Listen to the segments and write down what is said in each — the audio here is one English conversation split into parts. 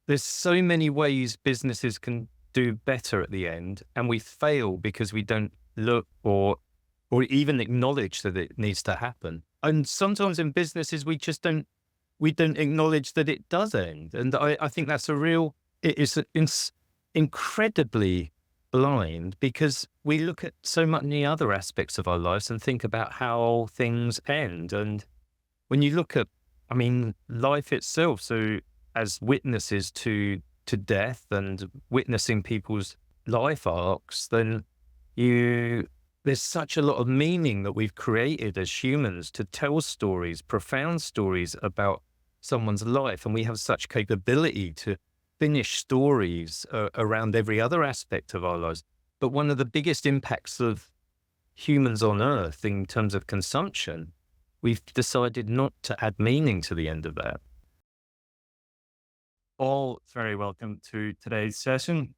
there's so many ways businesses can do better at the end, and we fail because we don't look or even acknowledge that it needs to happen. And sometimes in businesses, we don't acknowledge that it does end. And I think that's it is incredibly blind because we look at so many other aspects of our lives and think about how things end. And when you look at, I mean, life itself, so as witnesses to death and witnessing people's life arcs, then there's such a lot of meaning that we've created as humans to tell stories, profound stories about someone's life. And we have such capability to finish stories around every other aspect of our lives. But one of the biggest impacts of humans on Earth in terms of consumption, we've decided not to add meaning to the end of that. All very welcome to today's session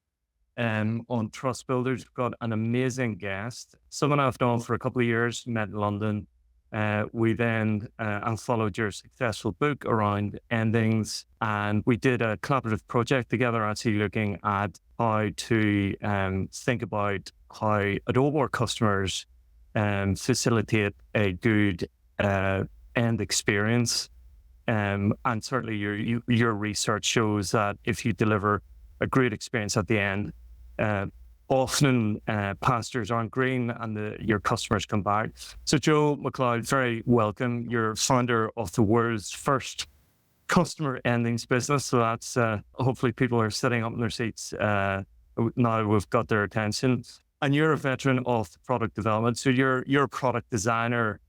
on Trust Builders. We've got an amazing guest, someone I've known for a couple of years, met in London. We then I followed your successful book around endings, and we did a collaborative project together, actually looking at how to think about how Adobe customers facilitate a good end experience. And certainly your research shows that if you deliver a great experience at the end, often pastures aren't green and your customers come back. So Joe Macleod, very welcome. You're founder of the world's first customer endings business. So that's hopefully people are sitting up in their seats now we've got their attention. And you're a veteran of product development. So you're a product designer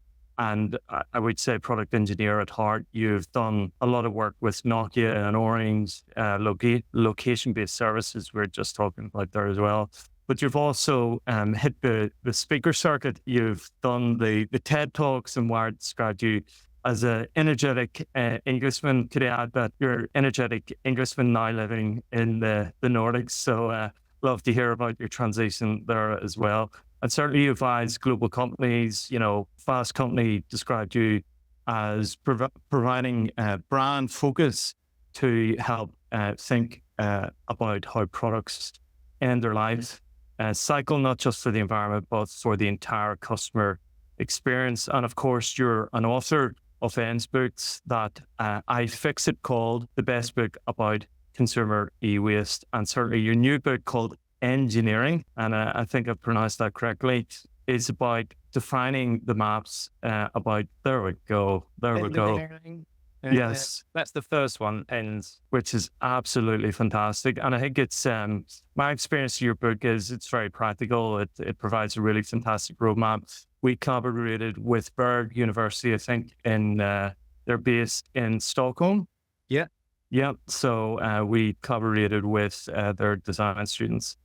and I would say product engineer at heart. You've done a lot of work with Nokia and Orange, location-based services we're just talking about there as well. But you've also hit the speaker circuit. You've done the TED Talks, and where I described you as an energetic Englishman. Could I add that you're an energetic Englishman now living in the Nordics? So love to hear about your transition there as well. And certainly you advise global companies. Fast Company described you as providing brand focus to help think about how products end their life cycle, not just for the environment, but for the entire customer experience. And of course, you're an author of End's books that iFixit called the best book about consumer e-waste. And certainly your new book called Endineering, and I think I've pronounced that correctly, is about defining the maps about, there we go. Yes. That's the first one, ends. Which is absolutely fantastic. And I think it's, my experience of your book is it's very practical. It provides a really fantastic roadmap. We collaborated with Berg University, I think, they're based in Stockholm. Yeah. Yeah. So we collaborated with their design students.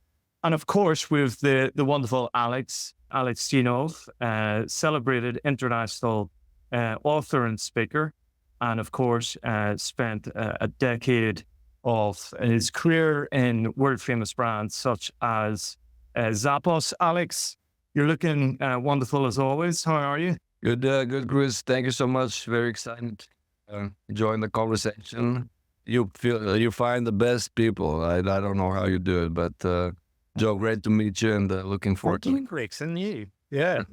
And of course, with the wonderful Alex Genov, celebrated international author and speaker, and of course, spent a decade of his career in world-famous brands such as Zappos. Alex, you're looking wonderful as always. How are you? Good, Chris. Thank you so much. Very excited. Enjoying the conversation. You find the best people. I don't know how you do it, but Joe, great to meet you, and looking forward to it. Chris, and you. Yeah.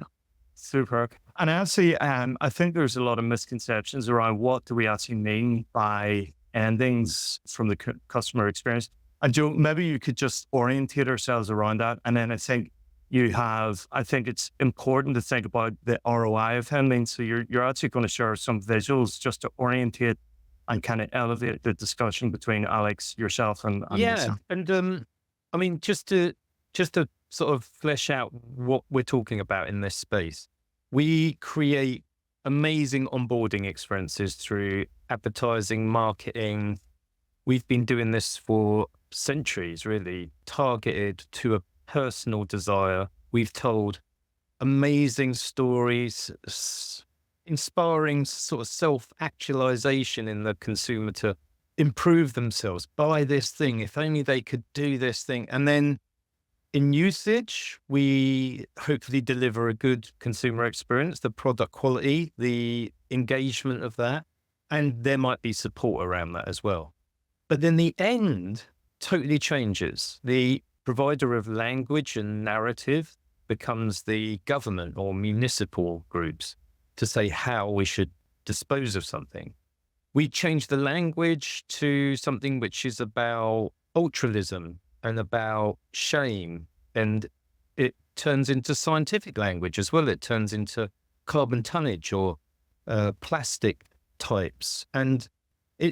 Super. And actually, I think there's a lot of misconceptions around what do we actually mean by endings from the customer experience. And Joe, maybe you could just orientate ourselves around that. And then I think it's important to think about the ROI of endings. So you're actually going to share some visuals just to orientate and kind of elevate the discussion between Alex, yourself, and yeah. And I mean, just to sort of flesh out what we're talking about in this space, we create amazing onboarding experiences through advertising, marketing. We've been doing this for centuries, really, targeted to a personal desire. We've told amazing stories, inspiring sort of self-actualization in the consumer to improve themselves, buy this thing, if only they could do this thing. And then in usage, we hopefully deliver a good consumer experience, the product quality, the engagement of that, and there might be support around that as well. But then the end totally changes. The provider of language and narrative becomes the government or municipal groups to say how we should dispose of something. We change the language to something which is about altruism and about shame, and it turns into scientific language as well. It turns into carbon tonnage or plastic types. And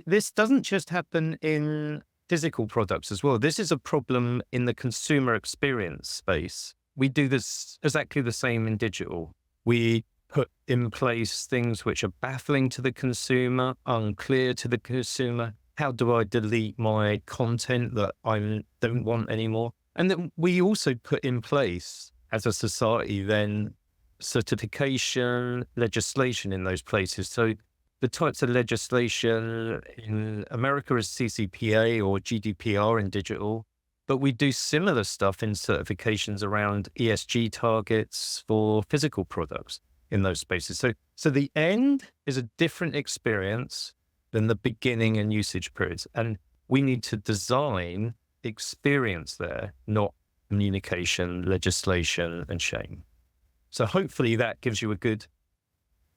this doesn't just happen in physical products as well. This is a problem in the consumer experience space. We do this exactly the same in digital. We put in place things which are baffling to the consumer, unclear to the consumer. How do I delete my content that I don't want anymore? And then we also put in place, as a society, then certification, legislation in those places. So the types of legislation in America is CCPA or GDPR in digital, but we do similar stuff in certifications around ESG targets for physical products in those spaces. So the end is a different experience than the beginning and usage periods. And we need to design experience there, not communication, legislation, and shame. So hopefully that gives you a good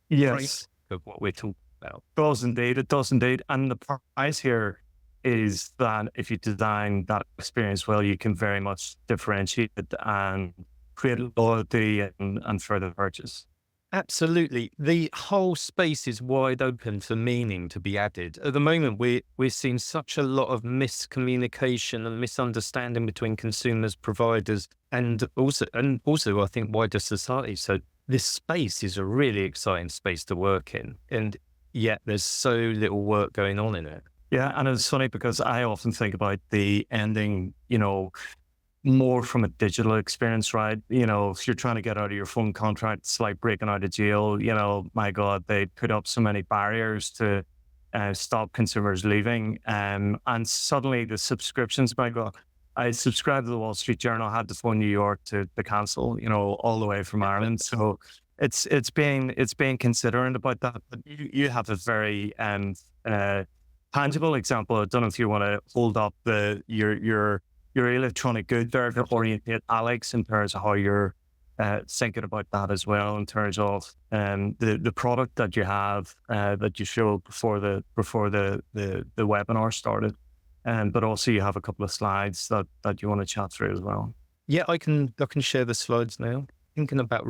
Yes, of what we're talking about. it does indeed. And the prize here is that if you design that experience well, you can very much differentiate it and create loyalty and further purchase. Absolutely. The whole space is wide open for meaning to be added. At the moment, we're seeing such a lot of miscommunication and misunderstanding between consumers, providers, and also I think wider society. So this space is a really exciting space to work in, and yet there's so little work going on in it. Yeah, and it's funny because I often think about the ending, more from a digital experience, right? If you're trying to get out of your phone contract, it's like breaking out of jail. My God, they put up so many barriers to stop consumers leaving. And suddenly the subscriptions, my God, I subscribed to the Wall Street Journal, had to phone New York to cancel, all the way from Ireland. So it's being considerate about that. But you have a very tangible example. I don't know if you want to hold up your electronic good there to orientate Alex in terms of how you're thinking about that as well, in terms of the product that you have that you showed before the webinar started, but also you have a couple of slides that you want to chat through as well. Yeah, I can share the slides now. Thinking about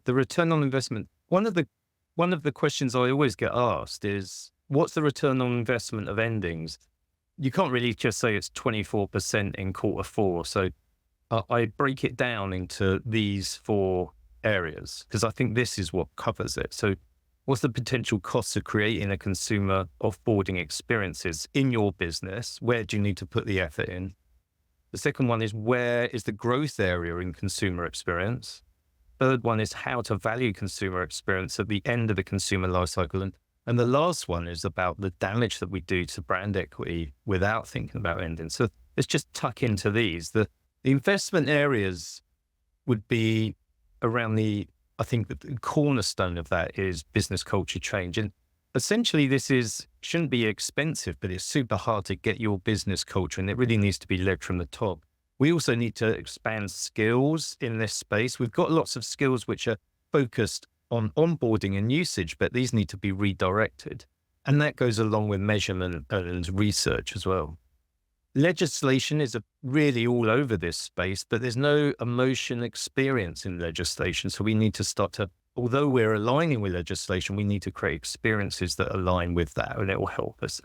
the return on investment. One of the questions I always get asked is, what's the return on investment of endings? You can't really just say it's 24% in Q4. So I break it down into these 4 areas because I think this is what covers it. So what's the potential costs of creating a consumer offboarding experiences in your business? Where do you need to put the effort in? The second one is, where is the growth area in consumer experience? Third one is how to value consumer experience at the end of the consumer lifecycle. And the last one is about the damage that we do to brand equity without thinking about ending. So let's just tuck into these. The investment areas would be around I think the cornerstone of that is business culture change. And essentially shouldn't be expensive, but it's super hard to get your business culture, and it really needs to be led from the top. We also need to expand skills in this space. We've got lots of skills which are focused on onboarding and usage, but these need to be redirected. And that goes along with measurement and research as well. Legislation is really all over this space, but there's no emotion experience in legislation. So we need to although we're aligning with legislation, we need to create experiences that align with that, and it will help us.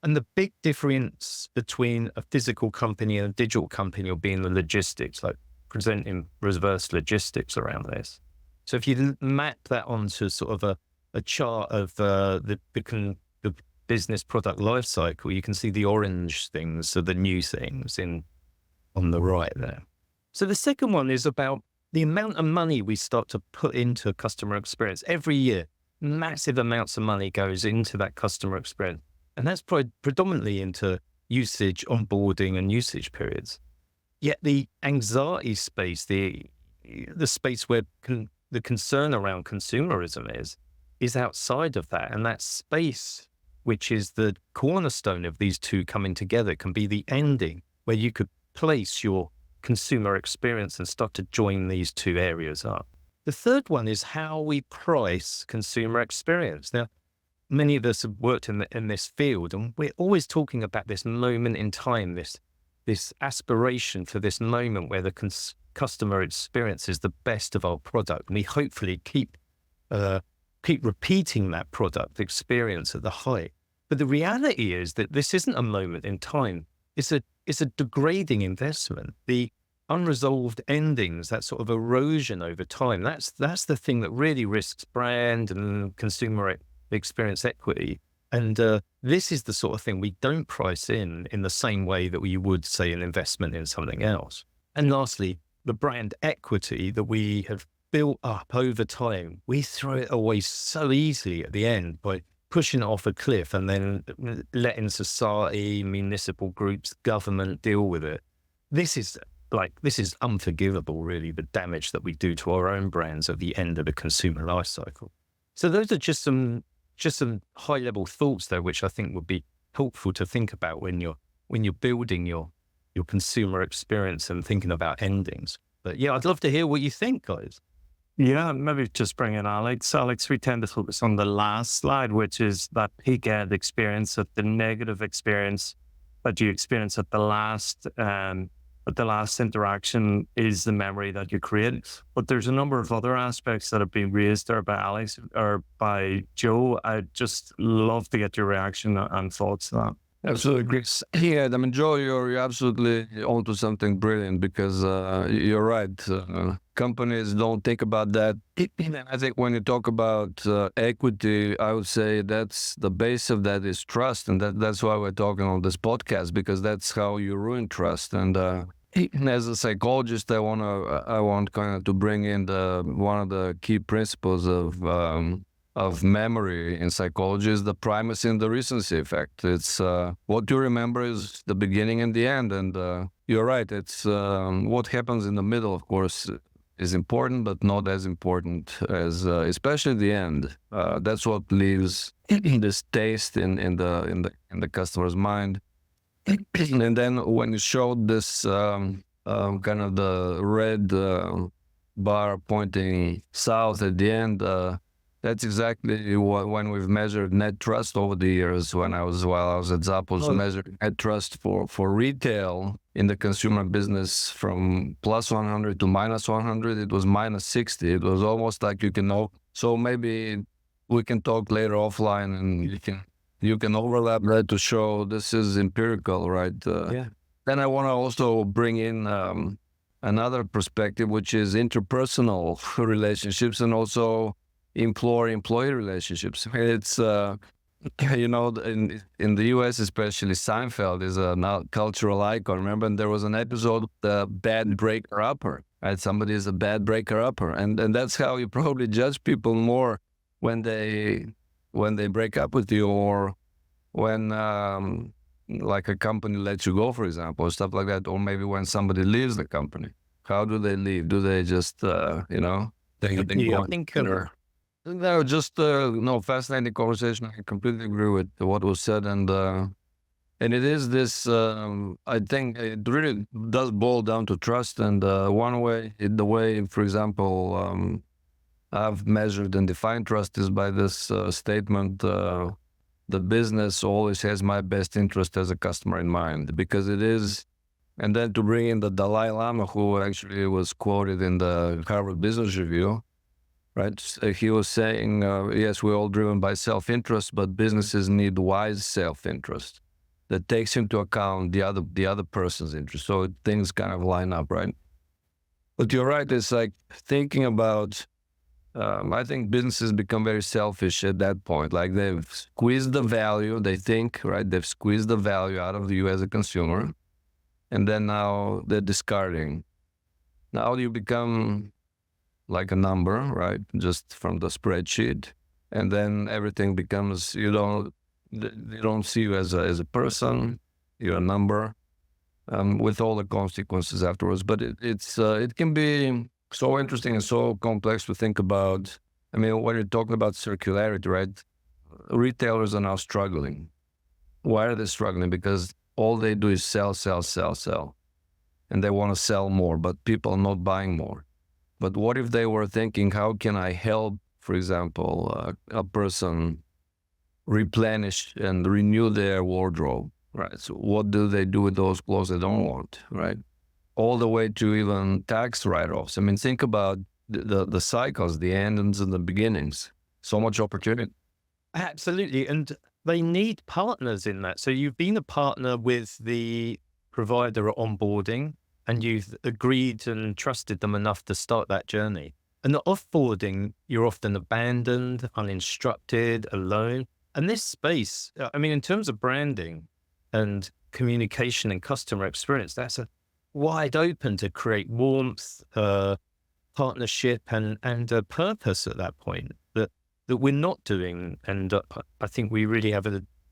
And the big difference between a physical company and a digital company will be in the logistics, like presenting reverse logistics around this. So if you map that onto sort of a chart of the business product life cycle, you can see the orange things, so the new things on the right there. So the second one is about the amount of money we start to put into customer experience. Every year, massive amounts of money goes into that customer experience. And that's predominantly into usage, onboarding, and usage periods. Yet the anxiety space, the space where the concern around consumerism is outside of that. And that space which is the cornerstone of these two coming together, can be the ending, where you could place your consumer experience and start to join these two areas up. The third one is how we price consumer experience. Now, many of us have worked in this field, and we're always talking about this moment in time, this aspiration for this moment where the customer experience is the best of our product. And we hopefully keep repeating that product experience at the height. But the reality is that this isn't a moment in time. It's a degrading investment. The unresolved endings, that sort of erosion over time, that's the thing that really risks brand and consumer experience equity. And this is the sort of thing we don't price in the same way that we would, say, an investment in something else. And lastly, the brand equity that we have built up over time, we throw it away so easily at the end by pushing it off a cliff and then letting society, municipal groups, government deal with it. This is unforgivable, really, the damage that we do to our own brands at the end of the consumer life cycle. So those are just some high-level thoughts there, which I think would be helpful to think about when you're building your consumer experience and thinking about endings. But yeah, I'd love to hear what you think, guys. Yeah, maybe just bring in Alex. Alex, we tend to focus on the last slide, which is that peak end experience of the negative experience that you experience at the last interaction is the memory that you create. But there's a number of other aspects that have been raised there by Alex or by Joe. I'd just love to get your reaction and thoughts to that. Absolutely. Yeah, I mean, Joe, you're absolutely onto something brilliant because you're right. Companies don't think about that. I think when you talk about equity, I would say that's the base of that is trust. And that's why we're talking on this podcast, because that's how you ruin trust. And as a psychologist, I want kind of to bring in one of the key principles of memory in psychology is the primacy and the recency effect. It's what you remember is the beginning and the end. And you're right. It's what happens in the middle, of course, is important, but not as important as especially the end. That's what leaves this taste in the customer's mind. And then when you showed this kind of the red bar pointing south at the end, that's exactly when we've measured net trust over the years. While I was at Zappos, measured net trust for retail in the consumer business from plus 100 to minus 100. It was minus 60. It was almost like you can know. So maybe we can talk later offline, and you can overlap that to show this is empirical, right? Yeah. Then I want to also bring in another perspective, which is interpersonal relationships and also employee relationships. It's in the US especially, Seinfeld is a cultural icon. Remember, and there was an episode, the bad breaker upper, right? Somebody is a bad breaker upper, and that's how you probably judge people more when they break up with you, or when like a company lets you go, for example, or stuff like that, or maybe when somebody leaves the company. How do they leave? Do they just No, just fascinating conversation. I completely agree with what was said, and it is this. I think it really does boil down to trust. And the way, for example, I've measured and defined trust is by this statement: the business always has my best interest as a customer in mind, because it is. And then to bring in the Dalai Lama, who actually was quoted in the Harvard Business Review. Right. He was saying, yes, we're all driven by self-interest, but businesses need wise self-interest that takes into account the other person's interest. So things kind of line up, right? But you're right. It's like thinking about, I think businesses become very selfish at that point. Like they've squeezed the value, they think, right? They've squeezed the value out of you as a consumer. And then now they're discarding. Now you become like a number, right? Just from the spreadsheet, and then everything becomes they don't see you as a person. You're a number, with all the consequences afterwards. But it can be so interesting and so complex to think about. I mean, when you're talking about circularity, right? retailers are now struggling. Why are they struggling? Because all they do is sell, sell, sell, sell. And they want to sell more, but people are not buying more. But what if they were thinking, how can I help, for example, a person replenish and renew their wardrobe, right? So what do they do with those clothes they don't want, right? All the way to even tax write-offs. I mean, think about the cycles, the endings and the beginnings. So much opportunity. Absolutely. And they need partners in that. So you've been a partner with the provider at onboarding, and you've agreed and trusted them enough to start that journey. And the offboarding, you're often abandoned, uninstructed, alone. And this space, I mean, in terms of branding and communication and customer experience, that's a wide open to create warmth, partnership, and a purpose at that point that we're not doing. And I think we really have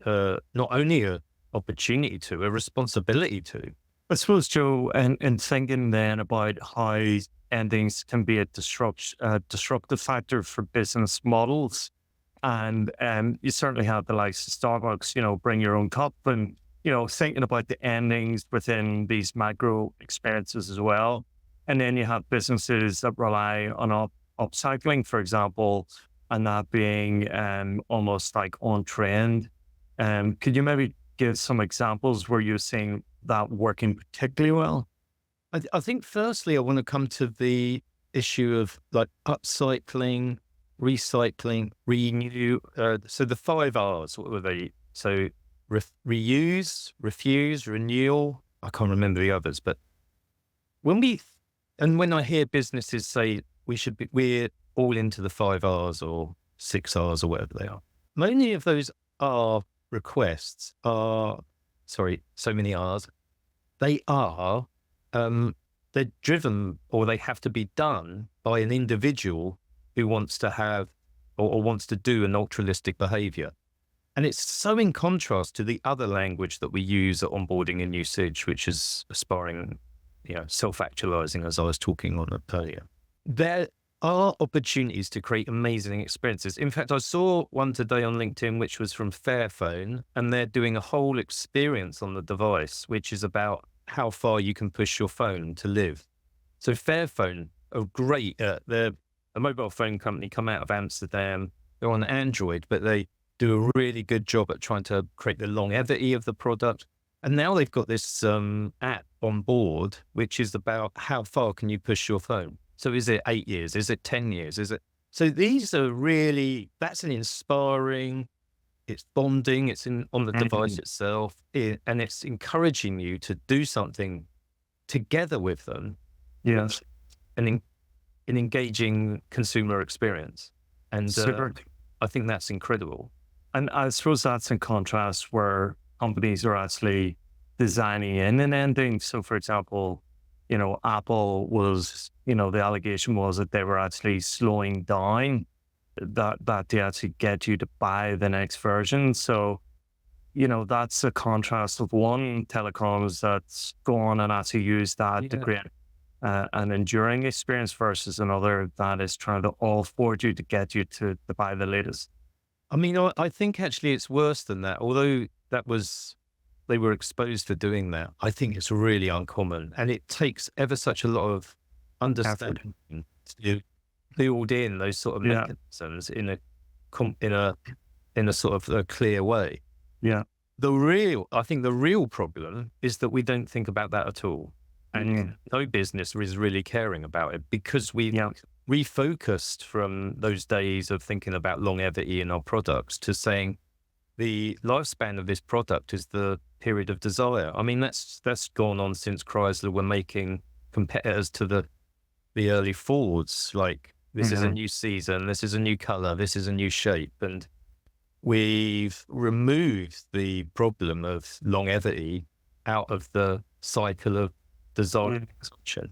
not only a opportunity to, a responsibility to. I suppose, Joe, and thinking then about how endings can be a disruptive factor for business models. And you certainly have the likes of Starbucks, bring your own cup, and, thinking about the endings within these macro experiences as well. And then you have businesses that rely on upcycling, for example, and that being almost like on trend. Could you maybe give some examples where you're seeing that working particularly well? I think firstly, I want to come to the issue of like upcycling, recycling, renew. So the 5 R's, what were they? So reuse, refuse, renewal. I can't remember the others, but when I hear businesses say we're all into the 5 R's or 6 R's or whatever they are, many of those are requests are, sorry, so many R's. They are, they're driven, or they have to be done by an individual who wants to have or wants to do an altruistic behavior. And it's so in contrast to the other language that we use at onboarding and usage, which is aspiring, self-actualizing, as I was talking on earlier. There are opportunities to create amazing experiences. In fact, I saw one today on LinkedIn, which was from Fairphone, and they're doing a whole experience on the device, which is about how far you can push your phone to live. So Fairphone are great. They're a mobile phone company, come out of Amsterdam. They're on Android, but they do a really good job at trying to create the longevity of the product. And now they've got this app on board, which is about how far can you push your phone. So is it 8 years? Is it 10 years? So these are really, that's an inspiring, it's bonding, it's on the device itself, and it's encouraging you to do something together with them. Yes. An engaging consumer experience. And I think that's incredible. And I suppose that's in contrast where companies are actually designing in an ending. So for example, Apple was, the allegation was that they were actually slowing down that they actually get you to buy the next version. So, that's a contrast of one telecoms that's gone and actually used that to create an enduring experience versus another that is trying to offboard you to get you to buy the latest. I mean, I think actually it's worse than that. Although they were exposed for doing that, I think it's really uncommon, and it takes ever such a lot of understanding to build in those sort of mechanisms in a sort of a clear way. Yeah. I think the real problem is that we don't think about that at all, and no business is really caring about it because we refocused from those days of thinking about longevity in our products to saying the lifespan of this product is the period of desire. I mean, that's gone on since Chrysler were making competitors to the early Fords. Like, this is a new season, this is a new color, this is a new shape. And we've removed the problem of longevity out of the cycle of desire and consumption.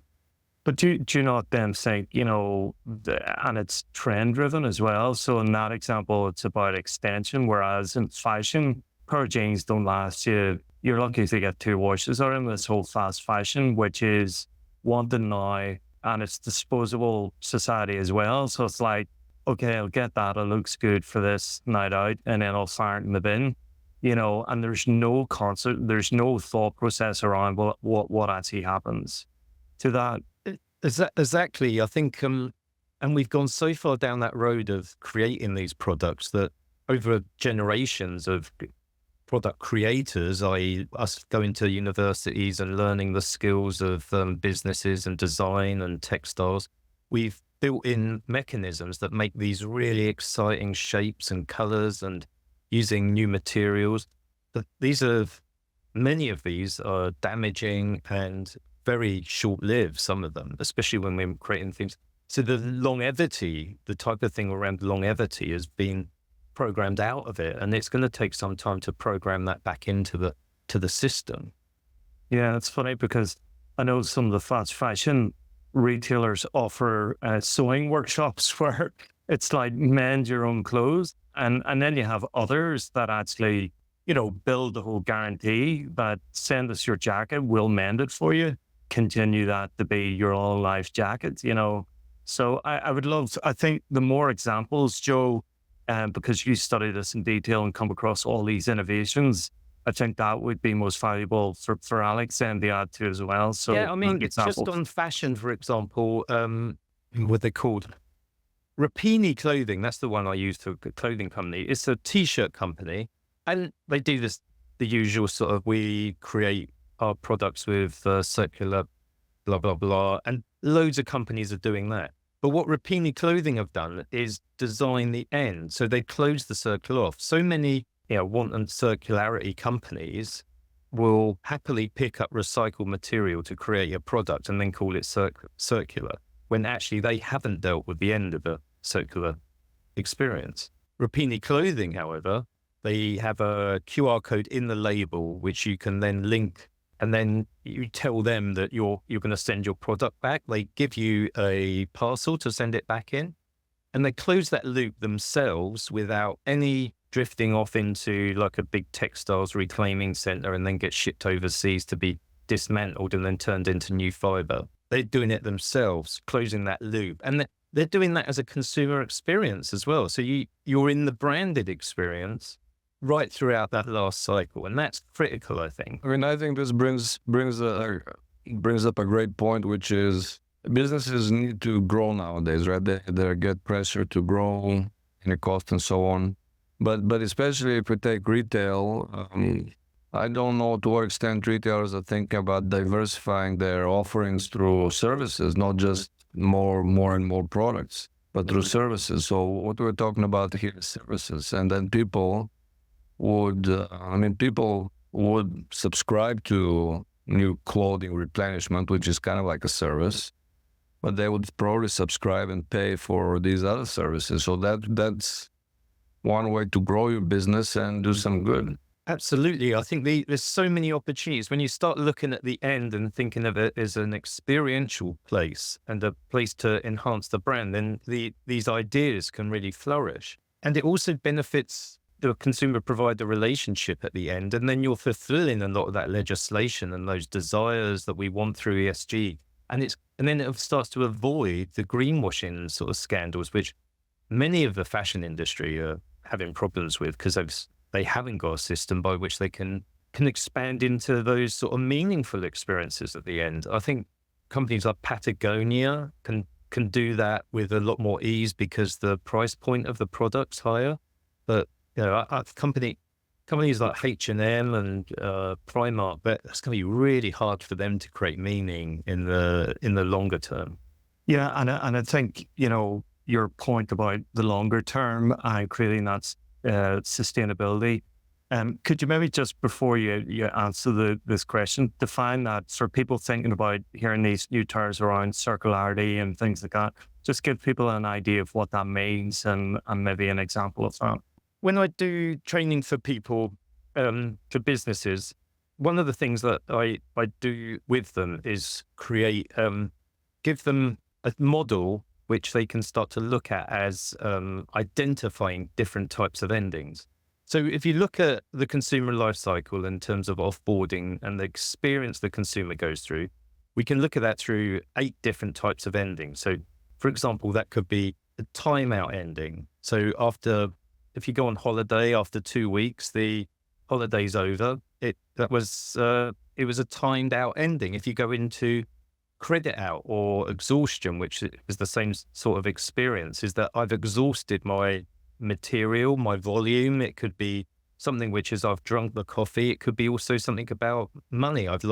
But do you not then think, and it's trend driven as well. So in that example, it's about extension, whereas in fashion, pair of jeans don't last you. You're lucky to get 2 washes out of them. This whole fast fashion, which is wanted now, and it's disposable society as well. So it's like, okay, I'll get that. It looks good for this night out, and then I'll fire it in the bin. You know, and there's no concept, there's no thought process around what actually happens to that. Exactly. I think, and we've gone so far down that road of creating these products that over generations of product creators, i.e., us going to universities and learning the skills of businesses and design and textiles, we've built in mechanisms that make these really exciting shapes and colors and using new materials. But many of these are damaging and very short-lived, some of them, especially when we're creating things. So the longevity, the type of thing around longevity has been programmed out of it, and it's going to take some time to program that back into the system. Yeah, it's funny because I know some of the fast fashion retailers offer sewing workshops where it's like mend your own clothes, and then you have others that actually, you know, build the whole guarantee that send us your jacket, we'll mend it for you, continue that to be your all life jacket, you know. So I would love, I think the more examples, Joe, because you study this in detail and come across all these innovations, I think that would be most valuable for Alex and the add to as well. So Yeah, I mean, just examples. on fashion, for example, what they called Rapini Clothing. That's the one I use for a clothing company. It's a t-shirt company, and they do this, the usual sort of, we create our products with circular blah, blah, blah. And loads of companies are doing that. But what Rapini Clothing have done is design the end. So they close the circle off. So many, wanton circularity companies will happily pick up recycled material to create a product and then call it circular, when actually they haven't dealt with the end of a circular experience. Rapini Clothing, however, they have a QR code in the label, which you can then link, and then you tell them that you're going to send your product back. They give you a parcel to send it back in, and they close that loop themselves without any drifting off into like a big textiles reclaiming center and then get shipped overseas to be dismantled and then turned into new fiber. They're doing it themselves, closing that loop. And they're doing that as a consumer experience as well. So you're in the branded experience right throughout that last cycle. And that's critical, I think. I mean, I think this brings up a great point, which is businesses need to grow nowadays, right? They get pressure to grow in the cost and so on. But especially if we take retail, I don't know to what extent retailers are thinking about diversifying their offerings through services, not just more and more products, but through services. So what we're talking about here is services, and then people would subscribe to new clothing replenishment, which is kind of like a service, but they would probably subscribe and pay for these other services. So that's one way to grow your business and do some good. Absolutely. I think there's so many opportunities when you start looking at the end and thinking of it as an experiential place and a place to enhance the brand, then these ideas can really flourish. And it also benefits the consumer provider relationship at the end. And then you're fulfilling a lot of that legislation and those desires that we want through ESG. And then it starts to avoid the greenwashing sort of scandals, which many of the fashion industry are having problems with because they haven't got a system by which they can expand into those sort of meaningful experiences at the end. I think companies like Patagonia can do that with a lot more ease because the price point of the product's higher. But companies like H&M and Primark, but it's going to be really hard for them to create meaning in the longer term. Yeah, and I think your point about the longer term and creating that sustainability. Could you maybe just before you answer this question, define that for people thinking about hearing these new terms around circularity and things like that, just give people an idea of what that means and maybe an example of that. When I do training for people, for businesses, one of the things that I do with them is give them a model which they can start to look at as identifying different types of endings. So if you look at the consumer life cycle in terms of offboarding and the experience the consumer goes through, we can look at that through 8 different types of endings. So for example, that could be a timeout ending. So if you go on holiday after 2 weeks, the holiday's over. It was a timed out ending. If you go into credit out or exhaustion, which is the same sort of experience, is that I've exhausted my material, my volume. It could be something which is I've drunk the coffee. It could be also something about money. I've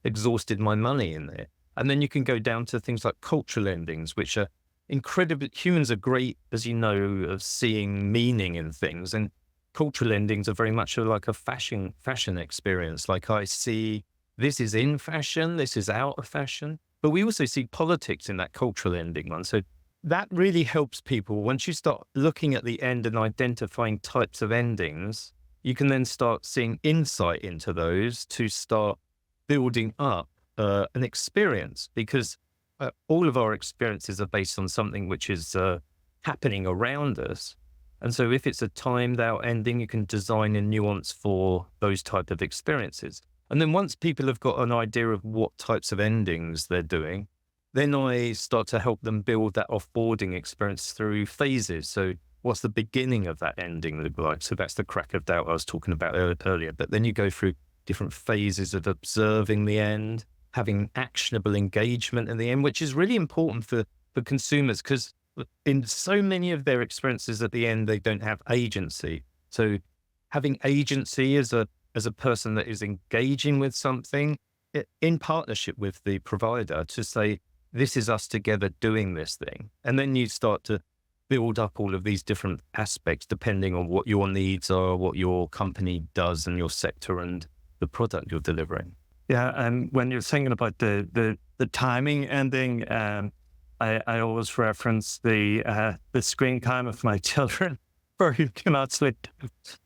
exhausted my money in there. And then you can go down to things like cultural endings, which are incredible. Humans are great, as you know, of seeing meaning in things. And cultural endings are very much like a fashion experience. Like I see this is in fashion, this is out of fashion. But we also see politics in that cultural ending one. So that really helps people. Once you start looking at the end and identifying types of endings, you can then start seeing insight into those to start building up an experience, because all of our experiences are based on something which is happening around us. And so if it's a timed out ending, you can design a nuance for those type of experiences. And then once people have got an idea of what types of endings they're doing, then I start to help them build that offboarding experience through phases. So what's the beginning of that ending look like? So that's the crack of doubt I was talking about earlier. But then you go through different phases of observing the end, having actionable engagement in the end, which is really important for consumers, because in so many of their experiences at the end, they don't have agency. So having agency as a person that is engaging with something in partnership with the provider to say, this is us together doing this thing. And then you start to build up all of these different aspects depending on what your needs are, what your company does and your sector and the product you're delivering. Yeah, and when you're thinking about the timing ending, I always reference the screen time of my children, where you can actually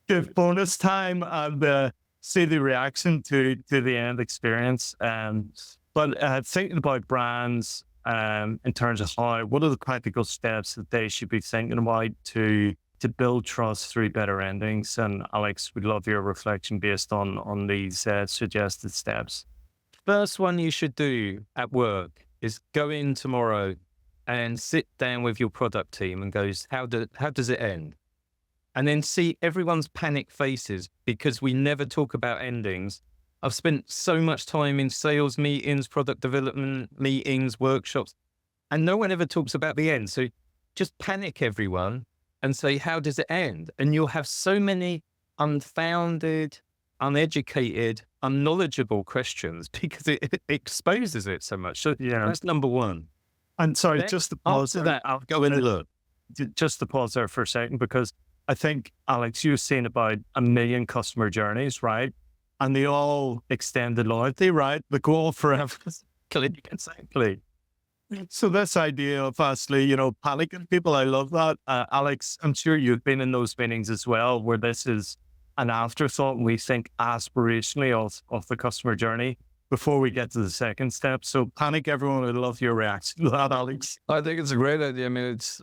give bonus time and see the reaction to the end experience. But thinking about brands in terms of what are the practical steps that they should be thinking about to build trust through better endings? And Alex, we'd love your reflection based on these suggested steps. First one you should do at work is go in tomorrow and sit down with your product team and goes, how does it end? And then see everyone's panic faces, because we never talk about endings. I've spent so much time in sales meetings, product development meetings, workshops, and no one ever talks about the end. So just panic everyone and say, how does it end? And you'll have so many unfounded, uneducated, unknowledgeable questions because it exposes it so much. So Yeah. that's number one. And sorry, Then just to pause after that, I'll go in and look. just to pause there for a second, because I think, Alex, you've seen about 1 million customer journeys, right? And they all extend the loyalty, right? The goal forever. Exactly. So this idea of actually, panicking people, I love that. Alex, I'm sure you've been in those meetings as well, where this is an afterthought and we think aspirationally of the customer journey before we get to the second step. So panic everyone. I'd love your reaction to that, Alex. I think it's a great idea. I mean, it's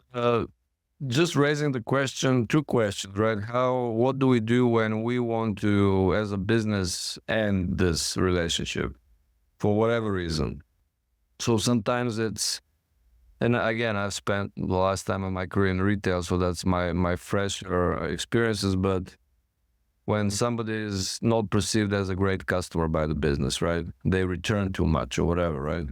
just raising the question, two questions, right? What do we do when we want to, as a business, end this relationship for whatever reason? So sometimes and again, I've spent the last time of my career in retail, so that's my fresher experiences. But when somebody is not perceived as a great customer by the business, right? They return too much or whatever, right?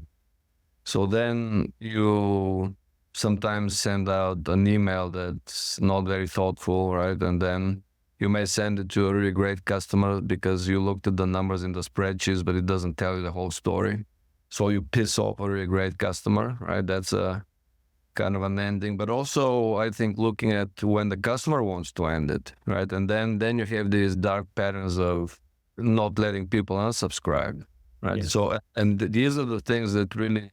So then you sometimes send out an email that's not very thoughtful, right? And then you may send it to a really great customer because you looked at the numbers in the spreadsheets, but it doesn't tell you the whole story. So you piss off a really great customer, right? That's a kind of an ending. But also, I think looking at when the customer wants to end it, right? And then you have these dark patterns of not letting people unsubscribe, right? Yeah. So, and these are the things that really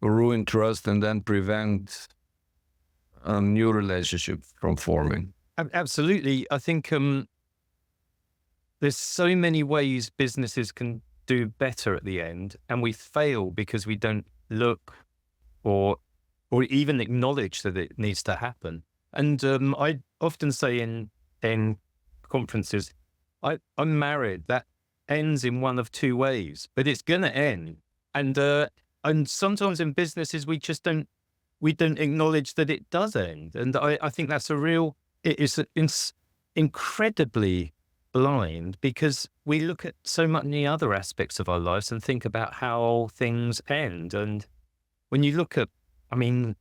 ruin trust and then prevent a new relationship from forming. Absolutely. I think there's so many ways businesses can do better at the end, and we fail because we don't look or even acknowledge that it needs to happen. And I often say in conferences, I'm married. That ends in one of two ways, but it's going to end. And sometimes in businesses, we we don't acknowledge that it does end. And I think that's it is incredibly blind, because we look at so many other aspects of our lives and think about how things end. And when you look at,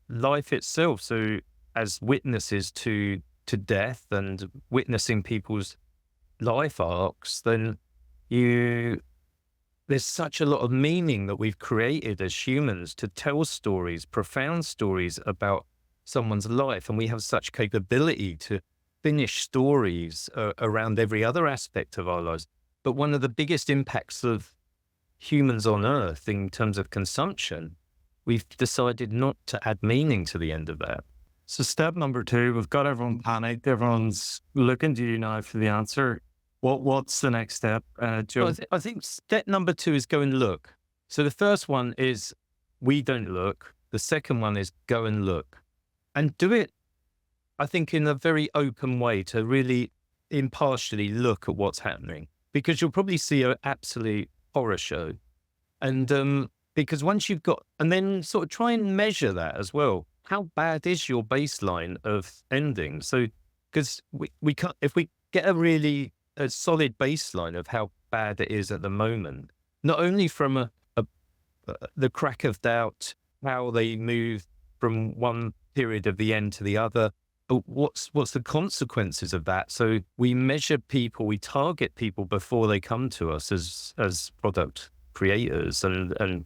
life itself, so as witnesses to death and witnessing people's life arcs, then there's such a lot of meaning that we've created as humans to tell stories, profound stories about someone's life. And we have such capability to finish stories around every other aspect of our lives. But one of the biggest impacts of humans on Earth in terms of consumption, we've decided not to add meaning to the end of that. So step number 2, we've got everyone panicked. Everyone's looking to you now for the answer. What's the next step, Joe? Well, I think step number 2 is go and look. So the first one is we don't look. The second one is go and look. And do it, I think, in a very open way, to really impartially look at what's happening. Because you'll probably see an absolute horror show. And because once you've got, and then sort of try and measure that as well. How bad is your baseline of ending? So, because we can't, if we get a solid baseline of how bad it is at the moment, not only from the crack of doubt, how they move from one period of the end to the other, but what's the consequences of that? So we measure people, we target people before they come to us as product creators and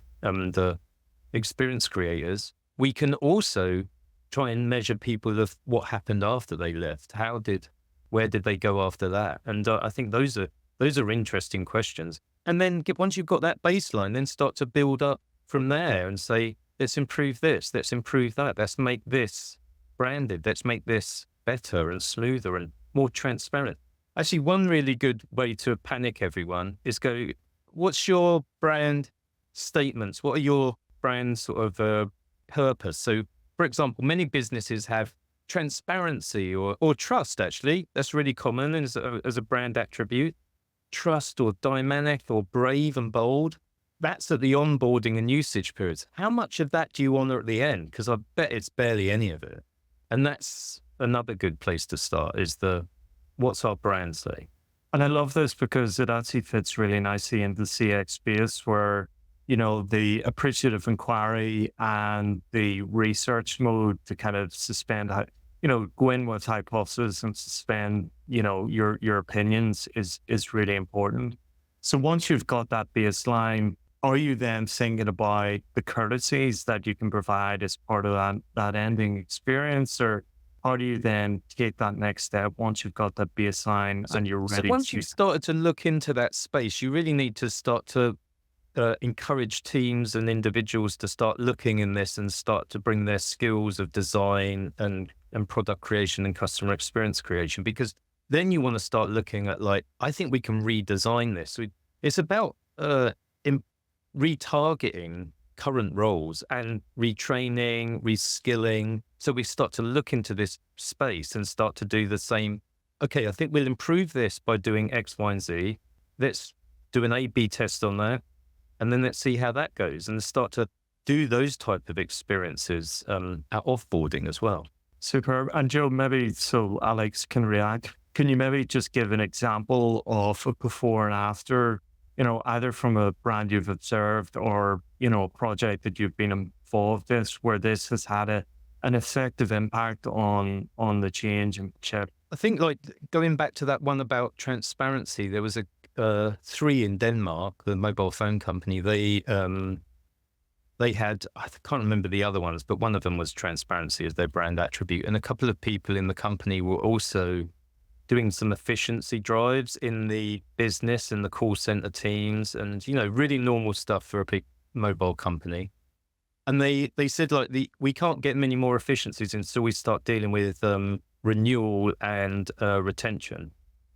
experience creators. We can also try and measure people of what happened after they left. Where did they go after that? And I think those are interesting questions. And then once you've got that baseline, then start to build up from there and say, let's improve this, let's improve that, let's make this branded, let's make this better and smoother and more transparent. Actually, one really good way to panic everyone is go, what's your brand statements? What are your brand sort of purpose? So, for example, many businesses have transparency or trust, actually. That's really common as a brand attribute. Trust or dynamic or brave and bold. That's at the onboarding and usage periods. How much of that do you honor at the end? Because I bet it's barely any of it. And that's another good place to start, is what's our brand say? And I love this because it actually fits really nicely in the CX space where, the appreciative inquiry and the research mode to kind of suspend, go in with hypothesis and suspend, your opinions is really important. So once you've got that baseline, are you then thinking about the courtesies that you can provide as part of that ending experience? Or how do you then take that next step once you've got that baseline and you're ready? So once you've started to look into that space, you really need to start to encourage teams and individuals to start looking in this and start to bring their skills of design and product creation and customer experience creation, because then you want to start looking at, I think we can redesign this. It's about retargeting current roles and retraining, reskilling. So we start to look into this space and start to do the same. Okay, I think we'll improve this by doing X, Y, and Z. Let's do an A/B test on that. And then let's see how that goes, and start to do those type of experiences at offboarding as well. Superb. And Joe, maybe so Alex can react. Can you maybe just give an example of a before and after, either from a brand you've observed or, a project that you've been involved in where this has had an effective impact on the change and shift? I think, going back to that one about transparency, there was a 3 in Denmark, the mobile phone company. They had, I can't remember the other ones, but one of them was transparency as their brand attribute. And a couple of people in the company were also doing some efficiency drives in the business and the call center teams and, really normal stuff for a big mobile company. And they said, we can't get many more efficiencies until we start dealing with renewal and retention,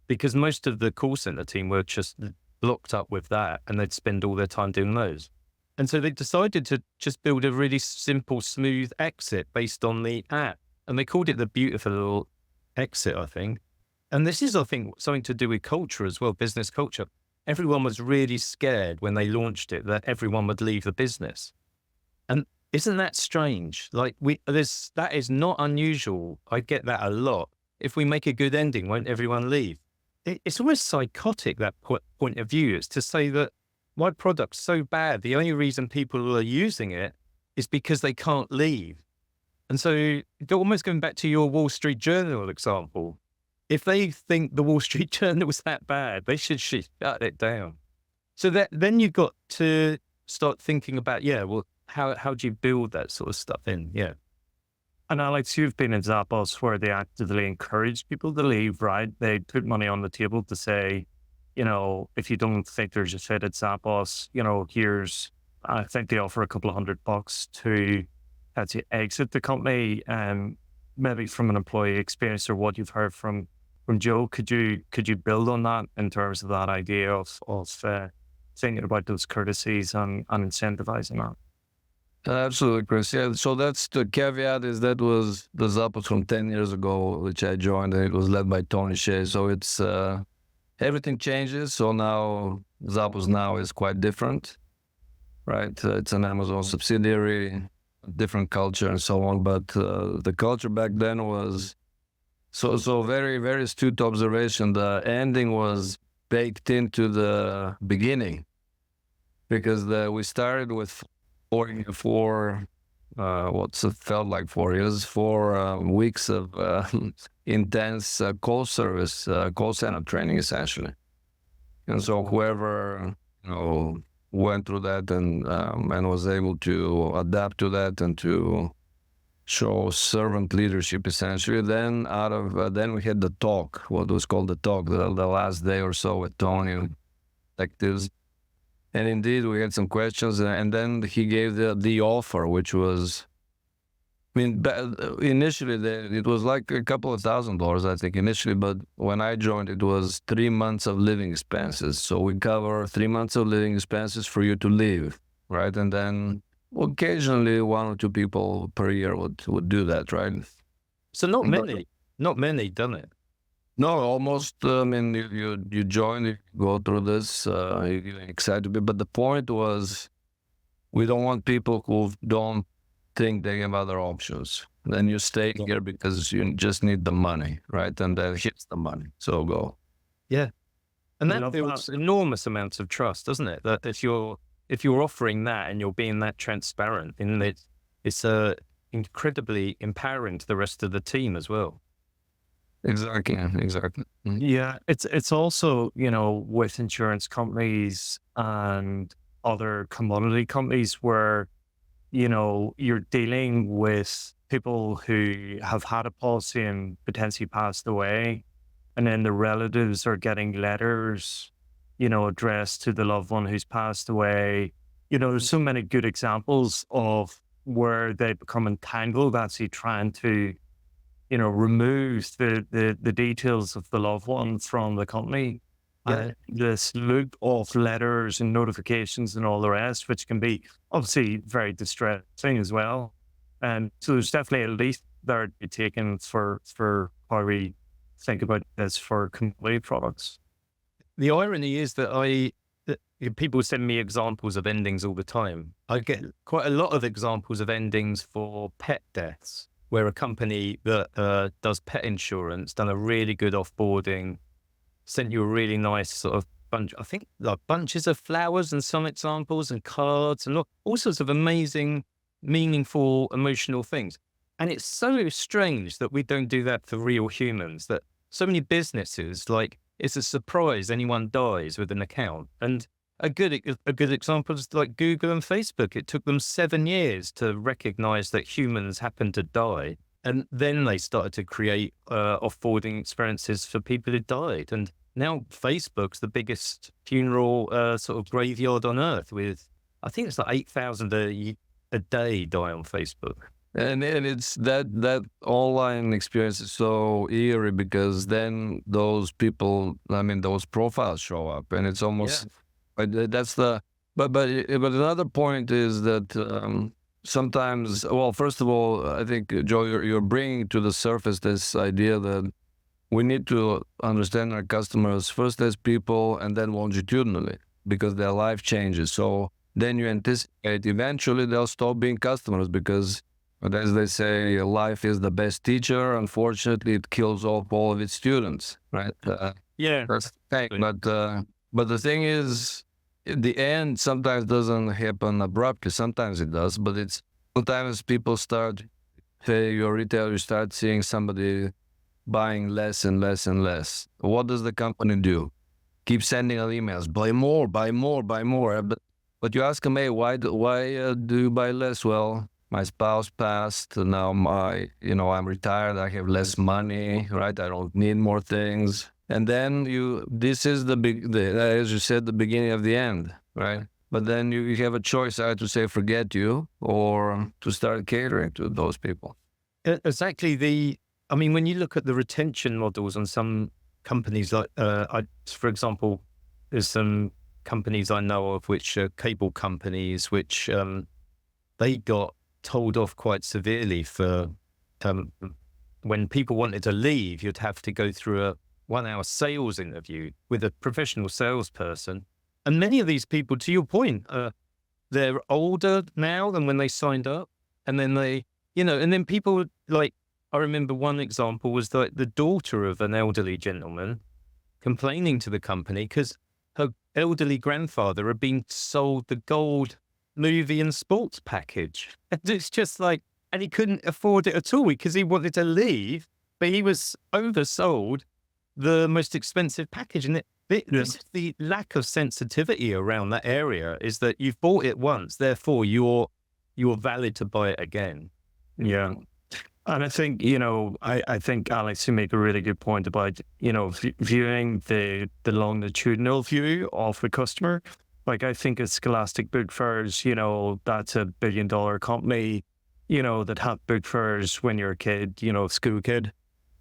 because most of the call center team were just blocked up with that and they'd spend all their time doing those. And so they decided to just build a really simple, smooth exit based on the app. And they called it the beautiful little exit, I think. And this is, I think, something to do with culture as well, business culture. Everyone was really scared when they launched it that everyone would leave the business. And Isn't that strange? Like that is not unusual. I get that a lot. If we make a good ending, won't everyone leave? It's almost psychotic, that point of view. It's to say that my product's so bad, the only reason people are using it is because they can't leave. And so almost going back to your Wall Street Journal example, if they think the Wall Street Journal was that bad, they should shut it down. So then you've got to start thinking about, well, how do you build that sort of stuff in? Yeah. And Alex, you've been in Zappos where they actively encourage people to leave, right? They put money on the table to say, if you don't think there's a fit at Zappos, I think they offer a couple of $100 to actually exit the company. Maybe from an employee experience or what you've heard from Joe, could you build on that in terms of that idea of thinking about those courtesies and incentivizing that? Absolutely, Chris. Yeah, so that's the caveat, is that was the Zappos from 10 years ago, which I joined, and it was led by Tony Shea. So it's everything changes. So now Zappos now is quite different, right? It's an Amazon subsidiary, different culture and so on. But the culture back then was so very, very astute observation. The ending was baked into the beginning, because we started with four what's it felt like 4 years, 4 weeks of intense call center training, essentially. And so whoever went through that and was able to adapt to that and to show servant leadership, essentially, then then we had the talk, what was called the talk, the last day or so with Tony, detectives. And indeed, we had some questions, and then he gave the offer, which was, initially it was like a couple of $1,000s, I think, initially. But when I joined, it was 3 months of living expenses. So we cover 3 months of living expenses for you to live, right? And then occasionally 1 or 2 people per year would do that, right? So not many done it. No, almost. You join, you go through this, you're excited to be. But the point was, we don't want people who don't think they have other options. Then you stay here because you just need the money, right? And then hits the money. So go. Yeah. And that builds enormous amounts of trust, doesn't it? That if you're offering that and you're being that transparent, then it's incredibly empowering to the rest of the team as well. Exactly. Mm-hmm. Yeah, it's also, with insurance companies and other commodity companies where, you're dealing with people who have had a policy and potentially passed away, and then the relatives are getting letters, addressed to the loved one who's passed away. There's so many good examples of where they become entangled, actually trying to remove the details of the loved one from the company. Yeah. This loop of letters and notifications and all the rest, which can be obviously very distressing as well. And so there's definitely a leap there to be taken for how we think about this for complete products. The irony is that people send me examples of endings all the time. I get quite a lot of examples of endings for pet deaths, where a company that does pet insurance done a really good offboarding, sent you a really nice sort of bunch, I think like bunches of flowers and some examples and cards and all sorts of amazing, meaningful, emotional things. And it's so strange that we don't do that for real humans, that so many businesses, like, it's a surprise anyone dies with an account. And a good example is like Google and Facebook. It took them 7 years to recognize that humans happen to die. And then they started to create offboarding experiences for people who died. And now Facebook's the biggest funeral sort of graveyard on earth, with, I think it's like 8,000 a day die on Facebook. And it's that online experience is so eerie, because then those people, those profiles show up, and it's almost... Yeah. That's but another point is that sometimes, well, first of all, I think, Joe, you're bringing to the surface this idea that we need to understand our customers first as people and then longitudinally, because their life changes. So then you anticipate eventually they'll stop being customers because, but as they say, life is the best teacher. Unfortunately, it kills off all of its students, right? Yeah. That's the thing. But the thing is, the end sometimes doesn't happen abruptly. Sometimes it does, but it's sometimes people start, say, your retailer, you start seeing somebody buying less and less and less. What does the company do? Keep sending out emails, buy more, buy more, buy more. But you ask them, hey, why do you buy less? Well, my spouse passed. Now I'm retired. I have less money, right? I don't need more things. And then this is as you said, the beginning of the end, right? But then you have a choice either to say forget you or to start catering to those people. Exactly. I mean, when you look at the retention models on some companies, like for example, there's some companies I know of which are cable companies, which they got told off quite severely for when people wanted to leave, you'd have to go through a 1-hour sales interview with a professional salesperson. And many of these people, to your point, they're older now than when they signed up. And then and then people like, I remember one example was the daughter of an elderly gentleman complaining to the company because her elderly grandfather had been sold the gold movie and sports package. And it's just like, and he couldn't afford it at all because he wanted to leave, but he was oversold the most expensive package. And the lack of sensitivity around that area is that you've bought it once, therefore you're valid to buy it again. Yeah. And I think, I think, Alex, you make a really good point about, viewing the longitudinal view of the customer. Like, I think at Scholastic Book Fairs, that's a $1 billion company, that had book fairs when you're a kid, school kid.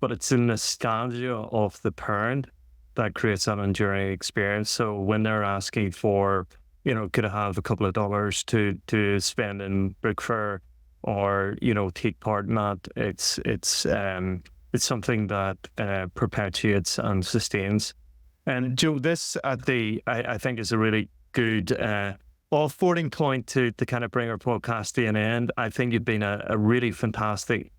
But it's the nostalgia of the parent that creates that enduring experience. So when they're asking for, could I have a couple of dollars to spend in book fair, or take part in that, it's something that perpetuates and sustains. And Joe, this I think is a really good off-boarding point to kind of bring our podcast to an end. I think you've been a really fantastic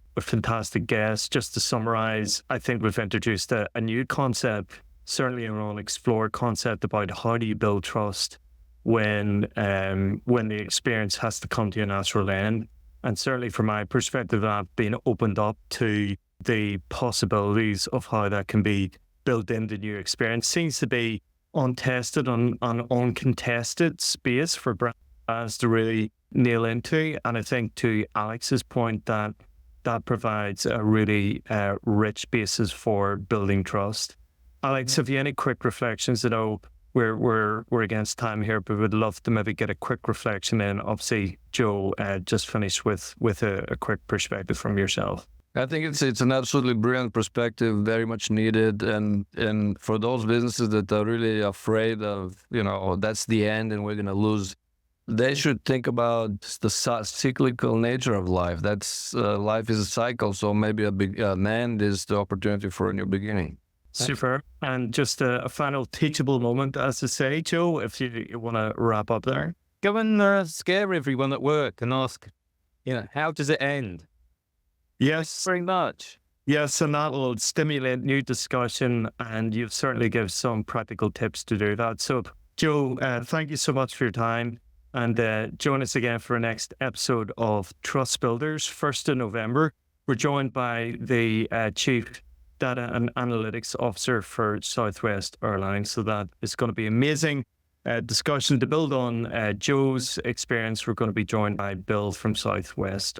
guest. Just to summarize, I think we've introduced a new concept, certainly an unexplored concept about how do you build trust when the experience has to come to a natural end. And certainly from my perspective, I've been opened up to the possibilities of how that can be built into new experience. Seems to be untested, uncontested space for brands to really nail into. And I think to Alex's point, that provides a really rich basis for building trust. Alex, have you any quick reflections? I know we're against time here, but we'd love to maybe get a quick reflection in. Obviously, Joe, just finished with a quick perspective from yourself. I think it's an absolutely brilliant perspective, very much needed, and for those businesses that are really afraid of, that's the end and we're going to lose, they should think about the cyclical nature of life. That's life is a cycle, so maybe an end is the opportunity for a new beginning. Super. And just a final teachable moment, as to say, Joe, if you want to wrap up there. Go and scare everyone at work and ask, how does it end? Yes. Very much. Yes, and that will stimulate new discussion, and you've certainly give some practical tips to do that. So, Joe, thank you so much for your time, and join us again for our next episode of Trust Builders, 1st of November. We're joined by the Chief Data and Analytics Officer for Southwest Airlines. So that is going to be amazing discussion to build on Joe's experience. We're going to be joined by Bill from Southwest